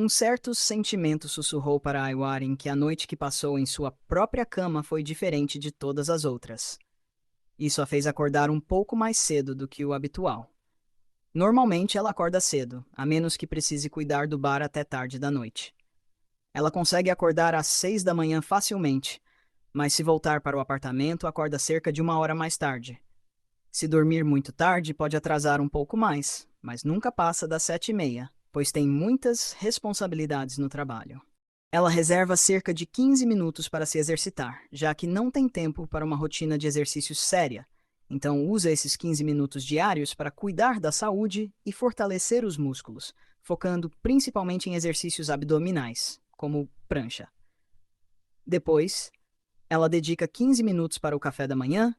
Um certo sentimento sussurrou para Aiwarin que a noite que passou em sua própria cama foi diferente de todas as outras. Isso a fez acordar um pouco mais cedo do que o habitual. Normalmente ela acorda cedo, a menos que precise cuidar do bar até tarde da noite. Ela consegue acordar às 6 da manhã facilmente, mas se voltar para o apartamento, acorda cerca de 1 hora mais tarde. Se dormir muito tarde, pode atrasar um pouco mais, mas nunca passa das 7h30, pois tem muitas responsabilidades no trabalho. Ela reserva cerca de 15 minutos para se exercitar, já que não tem tempo para uma rotina de exercícios séria. Então, usa esses 15 minutos diários para cuidar da saúde e fortalecer os músculos, focando principalmente em exercícios abdominais, como prancha. Depois, ela dedica 15 minutos para o café da manhã,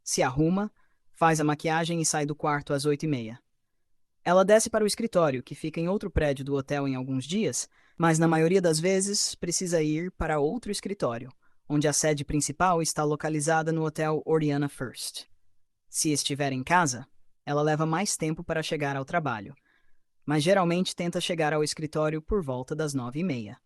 se arruma, faz a maquiagem e sai do quarto às 8h30. Ela desce para o escritório, que fica em outro prédio do hotel em alguns dias, mas na maioria das vezes precisa ir para outro escritório, onde a sede principal está localizada no Hotel Oriana First. Se estiver em casa, ela leva mais tempo para chegar ao trabalho, mas geralmente tenta chegar ao escritório por volta das 9h30.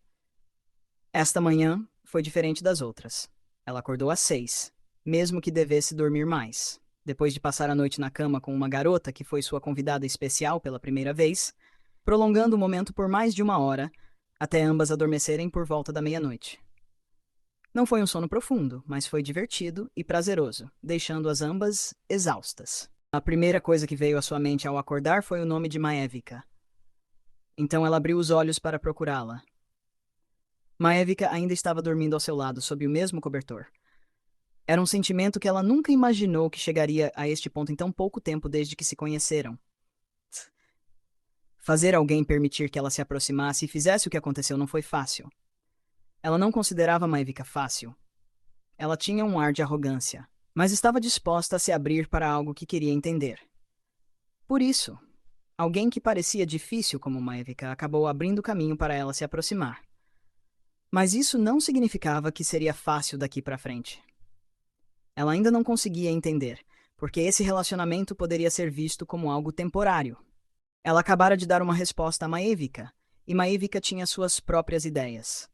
Esta manhã foi diferente das outras. Ela acordou às 6, mesmo que devesse dormir mais. Depois de passar a noite na cama com uma garota que foi sua convidada especial pela primeira vez, prolongando o momento por mais de 1 hora, até ambas adormecerem por volta da meia-noite. Não foi um sono profundo, mas foi divertido e prazeroso, deixando-as ambas exaustas. A primeira coisa que veio à sua mente ao acordar foi o nome de Maévica. Então ela abriu os olhos para procurá-la. Maévica ainda estava dormindo ao seu lado, sob o mesmo cobertor. Era um sentimento que ela nunca imaginou que chegaria a este ponto em tão pouco tempo desde que se conheceram. Fazer alguém permitir que ela se aproximasse e fizesse o que aconteceu não foi fácil. Ela não considerava Maévica fácil. Ela tinha um ar de arrogância, mas estava disposta a se abrir para algo que queria entender. Por isso, alguém que parecia difícil como Maévica acabou abrindo caminho para ela se aproximar. Mas isso não significava que seria fácil daqui para frente. Ela ainda não conseguia entender, porque esse relacionamento poderia ser visto como algo temporário. Ela acabara de dar uma resposta a Maévica, e Maévica tinha suas próprias ideias.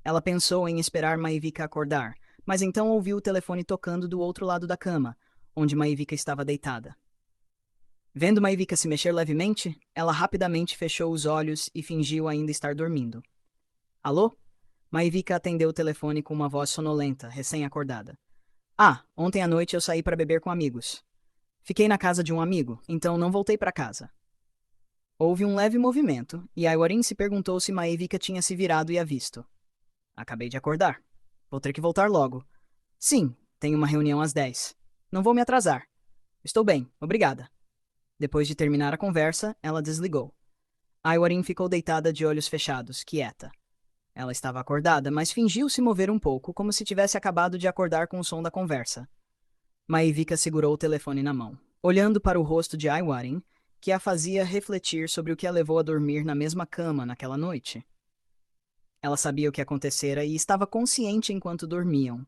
Ela pensou em esperar Maévica acordar, mas então ouviu o telefone tocando do outro lado da cama, onde Maévica estava deitada. Vendo Maévica se mexer levemente, ela rapidamente fechou os olhos e fingiu ainda estar dormindo. Alô? Maévica atendeu o telefone com uma voz sonolenta, recém-acordada. Ah, ontem à noite eu saí para beber com amigos. Fiquei na casa de um amigo, então não voltei para casa. Houve um leve movimento, e Aiwarin se perguntou se Maévica tinha se virado e a visto. Acabei de acordar. Vou ter que voltar logo. Sim, tenho uma reunião às 10. Não vou me atrasar. Estou bem, obrigada. Depois de terminar a conversa, ela desligou. Aiwarin ficou deitada de olhos fechados, quieta. Ela estava acordada, mas fingiu se mover um pouco, como se tivesse acabado de acordar com o som da conversa. Maévica segurou o telefone na mão, olhando para o rosto de Aiwarin, que a fazia refletir sobre o que a levou a dormir na mesma cama naquela noite. Ela sabia o que acontecera e estava consciente enquanto dormiam,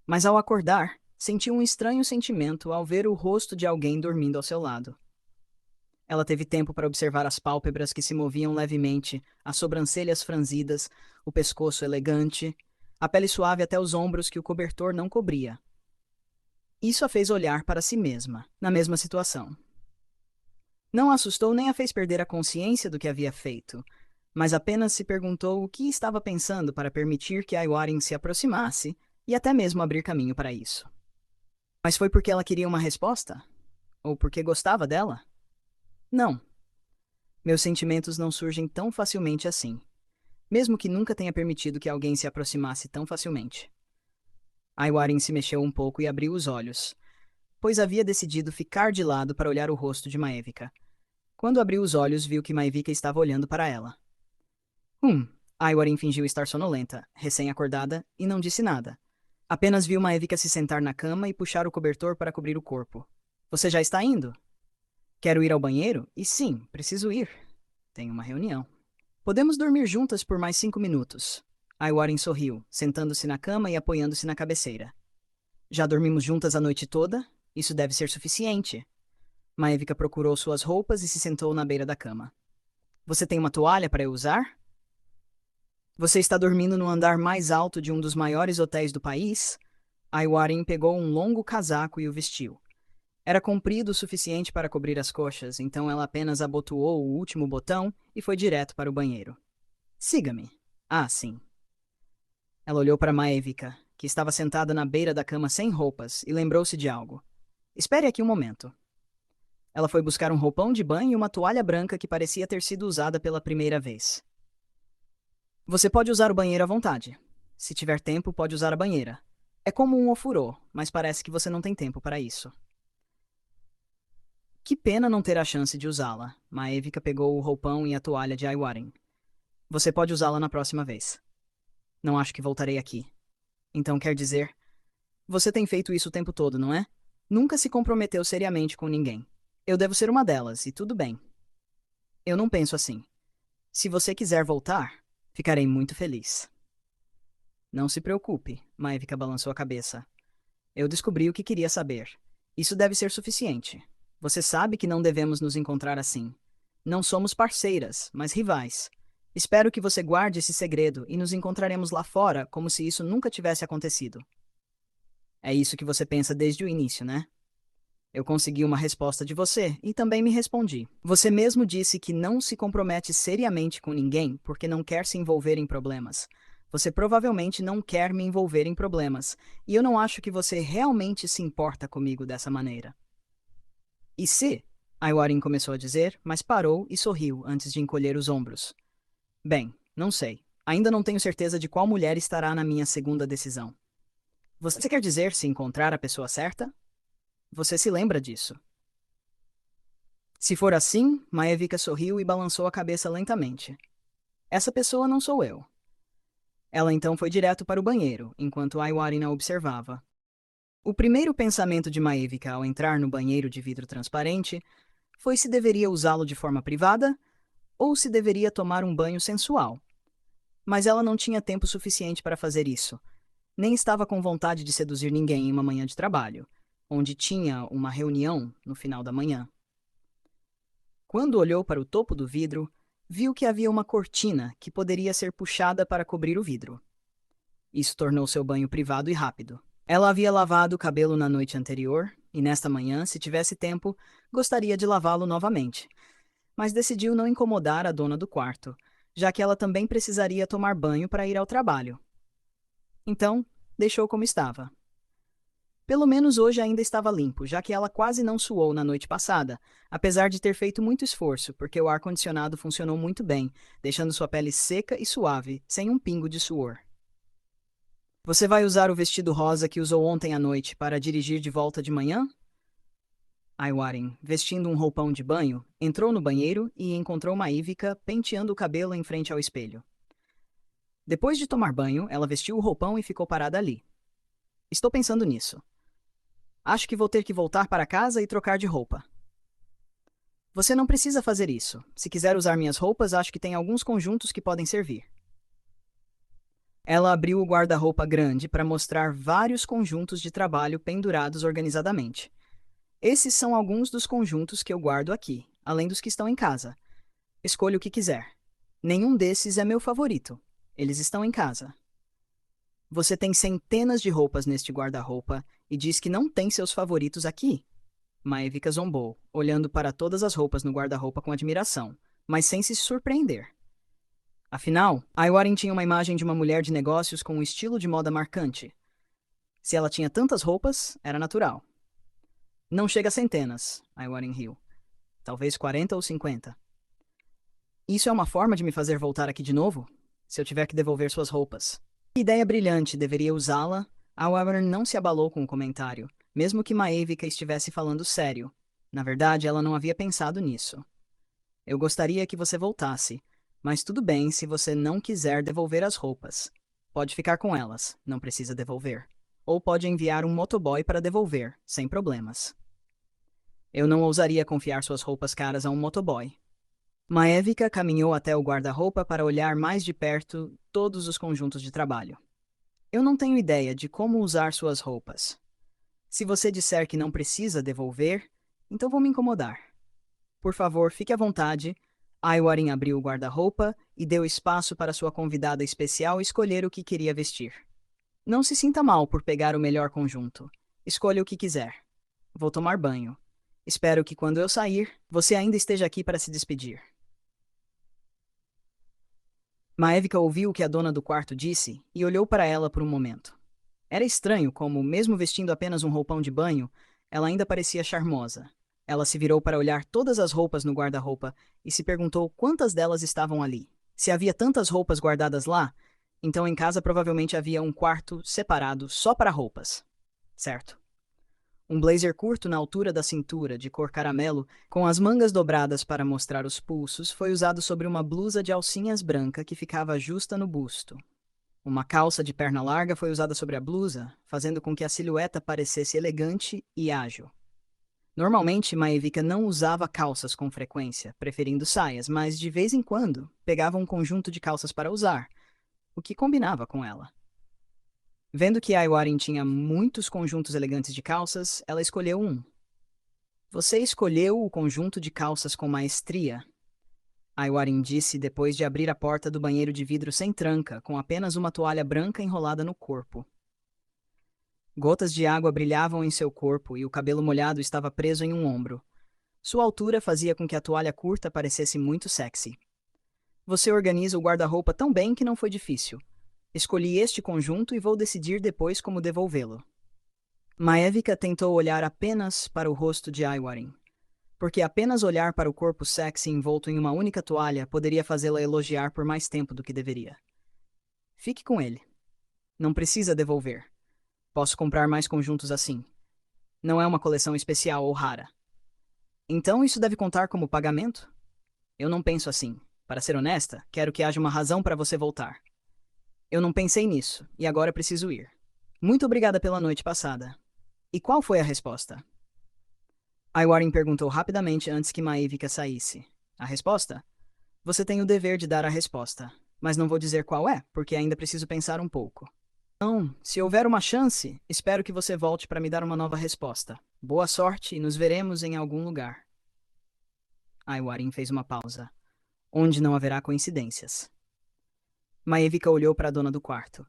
mas ao acordar, sentiu um estranho sentimento ao ver o rosto de alguém dormindo ao seu lado. Ela teve tempo para observar as pálpebras que se moviam levemente, as sobrancelhas franzidas, o pescoço elegante, a pele suave até os ombros que o cobertor não cobria. Isso a fez olhar para si mesma, na mesma situação. Não a assustou nem a fez perder a consciência do que havia feito, mas apenas se perguntou o que estava pensando para permitir que Aiwarin se aproximasse e até mesmo abrir caminho para isso. Mas foi porque ela queria uma resposta? Ou porque gostava dela? Não. Meus sentimentos não surgem tão facilmente assim, mesmo que nunca tenha permitido que alguém se aproximasse tão facilmente. Aiwarin se mexeu um pouco e abriu os olhos, pois havia decidido ficar de lado para olhar o rosto de Maévica. Quando abriu os olhos, viu que Maévica estava olhando para ela. Aiwarin fingiu estar sonolenta, recém-acordada, e não disse nada. Apenas viu Maévica se sentar na cama e puxar o cobertor para cobrir o corpo. Você já está indo? Quero ir ao banheiro? E sim, preciso ir. Tenho uma reunião. Podemos dormir juntas por mais 5 minutos. Aiwarin sorriu, sentando-se na cama e apoiando-se na cabeceira. Já dormimos juntas a noite toda? Isso deve ser suficiente. Maévica procurou suas roupas e se sentou na beira da cama. Você tem uma toalha para eu usar? Você está dormindo no andar mais alto de um dos maiores hotéis do país? Aiwarin pegou um longo casaco e o vestiu. Era comprido o suficiente para cobrir as coxas, então ela apenas abotoou o último botão e foi direto para o banheiro. Siga-me. Ah, sim. Ela olhou para Maevika, que estava sentada na beira da cama sem roupas, e lembrou-se de algo. Espere aqui um momento. Ela foi buscar um roupão de banho e uma toalha branca que parecia ter sido usada pela primeira vez. Você pode usar o banheiro à vontade. Se tiver tempo, pode usar a banheira. É como um ofurô, mas parece que você não tem tempo para isso. Que pena não ter a chance de usá-la. Maevika pegou o roupão e a toalha de Aiwarin. Você pode usá-la na próxima vez. Não acho que voltarei aqui. Então quer dizer... Você tem feito isso o tempo todo, não é? Nunca se comprometeu seriamente com ninguém. Eu devo ser uma delas, e tudo bem. Eu não penso assim. Se você quiser voltar, ficarei muito feliz. Não se preocupe, Maevika balançou a cabeça. Eu descobri o que queria saber. Isso deve ser suficiente. Você sabe que não devemos nos encontrar assim. Não somos parceiras, mas rivais. Espero que você guarde esse segredo e nos encontraremos lá fora como se isso nunca tivesse acontecido. É isso que você pensa desde o início, né? Eu consegui uma resposta de você e também me respondi. Você mesmo disse que não se compromete seriamente com ninguém porque não quer se envolver em problemas. Você provavelmente não quer me envolver em problemas, e eu não acho que você realmente se importa comigo dessa maneira. E se? Aiwarin começou a dizer, mas parou e sorriu antes de encolher os ombros. Bem, não sei. Ainda não tenho certeza de qual mulher estará na minha segunda decisão. Você quer dizer se encontrar a pessoa certa? Você se lembra disso? Se for assim, Maevika sorriu e balançou a cabeça lentamente. Essa pessoa não sou eu. Ela então foi direto para o banheiro, enquanto Aiwarin a observava. O primeiro pensamento de Maevika ao entrar no banheiro de vidro transparente foi se deveria usá-lo de forma privada ou se deveria tomar um banho sensual. Mas ela não tinha tempo suficiente para fazer isso, nem estava com vontade de seduzir ninguém em uma manhã de trabalho, onde tinha uma reunião no final da manhã. Quando olhou para o topo do vidro, viu que havia uma cortina que poderia ser puxada para cobrir o vidro. Isso tornou seu banho privado e rápido. Ela havia lavado o cabelo na noite anterior e, nesta manhã, se tivesse tempo, gostaria de lavá-lo novamente. Mas decidiu não incomodar a dona do quarto, já que ela também precisaria tomar banho para ir ao trabalho. Então, deixou como estava. Pelo menos hoje ainda estava limpo, já que ela quase não suou na noite passada, apesar de ter feito muito esforço, porque o ar-condicionado funcionou muito bem, deixando sua pele seca e suave, sem um pingo de suor. Você vai usar o vestido rosa que usou ontem à noite para dirigir de volta de manhã? Aiwarin, vestindo um roupão de banho, entrou no banheiro e encontrou Maívika penteando o cabelo em frente ao espelho. Depois de tomar banho, ela vestiu o roupão e ficou parada ali. Estou pensando nisso. Acho que vou ter que voltar para casa e trocar de roupa. Você não precisa fazer isso. Se quiser usar minhas roupas, acho que tem alguns conjuntos que podem servir. Ela abriu o guarda-roupa grande para mostrar vários conjuntos de trabalho pendurados organizadamente. Esses são alguns dos conjuntos que eu guardo aqui, além dos que estão em casa. Escolha o que quiser. Nenhum desses é meu favorito. Eles estão em casa. Você tem centenas de roupas neste guarda-roupa e diz que não tem seus favoritos aqui? Maevika zombou, olhando para todas as roupas no guarda-roupa com admiração, mas sem se surpreender. Afinal, Aiwarin tinha uma imagem de uma mulher de negócios com um estilo de moda marcante. Se ela tinha tantas roupas, era natural. Não chega a centenas, Aiwarin riu. Talvez 40 ou 50. Isso é uma forma de me fazer voltar aqui de novo? Se eu tiver que devolver suas roupas. Que ideia brilhante, deveria usá-la? Aiwarin não se abalou com o comentário, mesmo que Maevika estivesse falando sério. Na verdade, ela não havia pensado nisso. Eu gostaria que você voltasse, mas tudo bem se você não quiser devolver as roupas. Pode ficar com elas, não precisa devolver. Ou pode enviar um motoboy para devolver, sem problemas. Eu não ousaria confiar suas roupas caras a um motoboy. Maevika caminhou até o guarda-roupa para olhar mais de perto todos os conjuntos de trabalho. Eu não tenho ideia de como usar suas roupas. Se você disser que não precisa devolver, então vou me incomodar. Por favor, fique à vontade. Aiwarin abriu o guarda-roupa e deu espaço para sua convidada especial escolher o que queria vestir. Não se sinta mal por pegar o melhor conjunto. Escolha o que quiser. Vou tomar banho. Espero que quando eu sair, você ainda esteja aqui para se despedir. Maevika ouviu o que a dona do quarto disse e olhou para ela por um momento. Era estranho como, mesmo vestindo apenas um roupão de banho, ela ainda parecia charmosa. Ela se virou para olhar todas as roupas no guarda-roupa e se perguntou quantas delas estavam ali. Se havia tantas roupas guardadas lá, então em casa provavelmente havia um quarto separado só para roupas. Certo. Um blazer curto na altura da cintura, de cor caramelo, com as mangas dobradas para mostrar os pulsos, foi usado sobre uma blusa de alcinhas branca que ficava justa no busto. Uma calça de perna larga foi usada sobre a blusa, fazendo com que a silhueta parecesse elegante e ágil. Normalmente, Maevika não usava calças com frequência, preferindo saias, mas de vez em quando pegava um conjunto de calças para usar, o que combinava com ela. Vendo que Aiwarin tinha muitos conjuntos elegantes de calças, ela escolheu um. Você escolheu o conjunto de calças com maestria, Aiwarin disse depois de abrir a porta do banheiro de vidro sem tranca, com apenas uma toalha branca enrolada no corpo. Gotas de água brilhavam em seu corpo e o cabelo molhado estava preso em um ombro. Sua altura fazia com que a toalha curta parecesse muito sexy. Você organiza o guarda-roupa tão bem que não foi difícil. Escolhi este conjunto e vou decidir depois como devolvê-lo. Maevika tentou olhar apenas para o rosto de Aiwarin, porque apenas olhar para o corpo sexy envolto em uma única toalha poderia fazê-la elogiar por mais tempo do que deveria. Fique com ele. Não precisa devolver. Posso comprar mais conjuntos assim. Não é uma coleção especial ou rara. Então isso deve contar como pagamento? Eu não penso assim. Para ser honesta, quero que haja uma razão para você voltar. Eu não pensei nisso, e agora preciso ir. Muito obrigada pela noite passada. E qual foi a resposta? Aiwarin perguntou rapidamente antes que Maevika saísse. A resposta? Você tem o dever de dar a resposta, mas não vou dizer qual é, porque ainda preciso pensar um pouco. Não, se houver uma chance, espero que você volte para me dar uma nova resposta. Boa sorte e nos veremos em algum lugar. Aiwarin fez uma pausa, onde não haverá coincidências. Maevika olhou para a dona do quarto.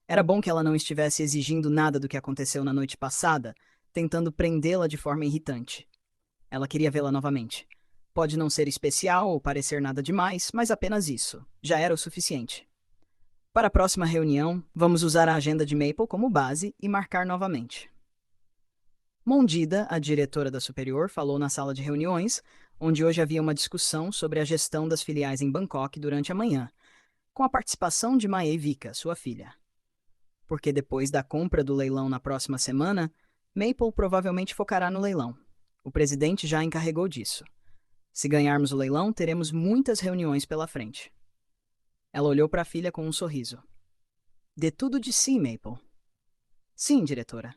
Era bom que ela não estivesse exigindo nada do que aconteceu na noite passada, tentando prendê-la de forma irritante. Ela queria vê-la novamente. Pode não ser especial ou parecer nada demais, mas apenas isso. Já era o suficiente. Para a próxima reunião, vamos usar a agenda de Maple como base e marcar novamente. Mondida, a diretora da Superior, falou na sala de reuniões, onde hoje havia uma discussão sobre a gestão das filiais em Bangkok durante a manhã, com a participação de Maevika, sua filha. Porque depois da compra do leilão na próxima semana, Maple provavelmente focará no leilão. O presidente já encarregou disso. Se ganharmos o leilão, teremos muitas reuniões pela frente. Ela olhou para a filha com um sorriso. Dê tudo de si, Maple. Sim, diretora.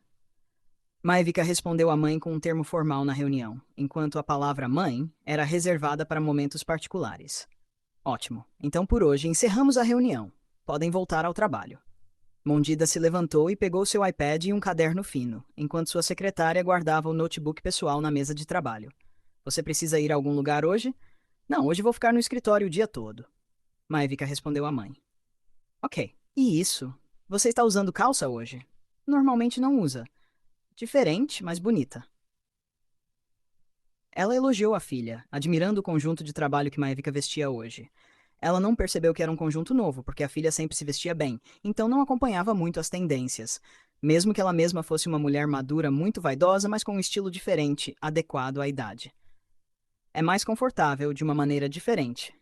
Maevika respondeu à mãe com um termo formal na reunião, enquanto a palavra mãe era reservada para momentos particulares. Ótimo. Então por hoje encerramos a reunião. Podem voltar ao trabalho. Mondida se levantou e pegou seu iPad e um caderno fino, enquanto sua secretária guardava o notebook pessoal na mesa de trabalho. Você precisa ir a algum lugar hoje? Não, hoje vou ficar no escritório o dia todo. Maevika respondeu à mãe. Ok. E isso? Você está usando calça hoje? Normalmente não usa. Diferente, mas bonita. Ela elogiou a filha, admirando o conjunto de trabalho que Maevika vestia hoje. Ela não percebeu que era um conjunto novo, porque a filha sempre se vestia bem, então não acompanhava muito as tendências. Mesmo que ela mesma fosse uma mulher madura muito vaidosa, mas com um estilo diferente, adequado à idade. É mais confortável de uma maneira diferente.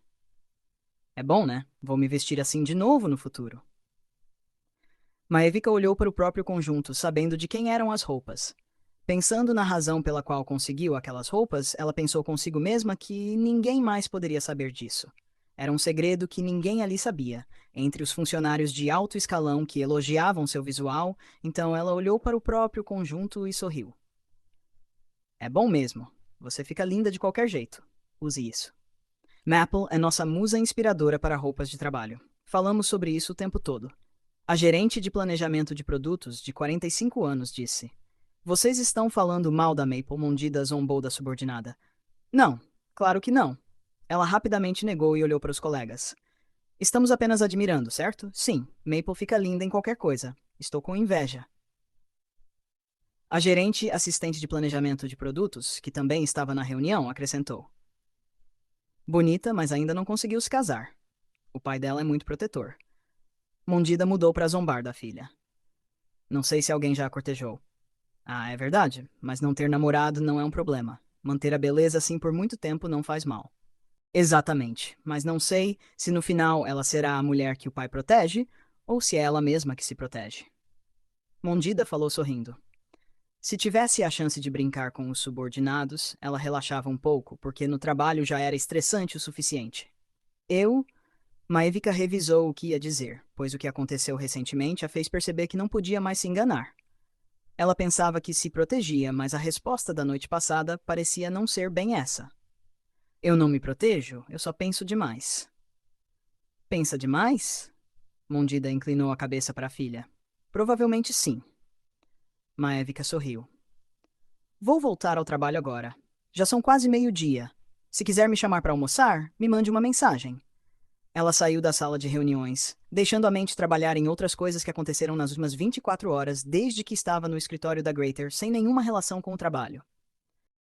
É bom, né? Vou me vestir assim de novo no futuro. Maevika olhou para o próprio conjunto, sabendo de quem eram as roupas. Pensando na razão pela qual conseguiu aquelas roupas, ela pensou consigo mesma que ninguém mais poderia saber disso. Era um segredo que ninguém ali sabia, entre os funcionários de alto escalão que elogiavam seu visual, então ela olhou para o próprio conjunto e sorriu. É bom mesmo. Você fica linda de qualquer jeito. Use isso. Maple é nossa musa inspiradora para roupas de trabalho. Falamos sobre isso o tempo todo. A gerente de planejamento de produtos, de 45 anos, disse: Vocês estão falando mal da Maple, Mondida zombou da subordinada. Não, claro que não. Ela rapidamente negou e olhou para os colegas. Estamos apenas admirando, certo? Sim, Maple fica linda em qualquer coisa. Estou com inveja. A gerente assistente de planejamento de produtos, que também estava na reunião, acrescentou. Bonita, mas ainda não conseguiu se casar. O pai dela é muito protetor. Mondida mudou para zombar da filha. Não sei se alguém já a cortejou. Ah, é verdade, mas não ter namorado não é um problema. Manter a beleza assim por muito tempo não faz mal. Exatamente, mas não sei se no final ela será a mulher que o pai protege ou se é ela mesma que se protege. Mondida falou sorrindo. Se tivesse a chance de brincar com os subordinados, ela relaxava um pouco, porque no trabalho já era estressante o suficiente. Eu, Maevika revisou o que ia dizer, pois o que aconteceu recentemente a fez perceber que não podia mais se enganar. Ela pensava que se protegia, mas a resposta da noite passada parecia não ser bem essa. Eu não me protejo, eu só penso demais. Pensa demais? Mondida inclinou a cabeça para a filha. Provavelmente sim. Maevika sorriu. Vou voltar ao trabalho agora. Já são quase meio-dia. Se quiser me chamar para almoçar, me mande uma mensagem. Ela saiu da sala de reuniões, deixando a mente trabalhar em outras coisas que aconteceram nas últimas 24 horas desde que estava no escritório da Greater sem nenhuma relação com o trabalho.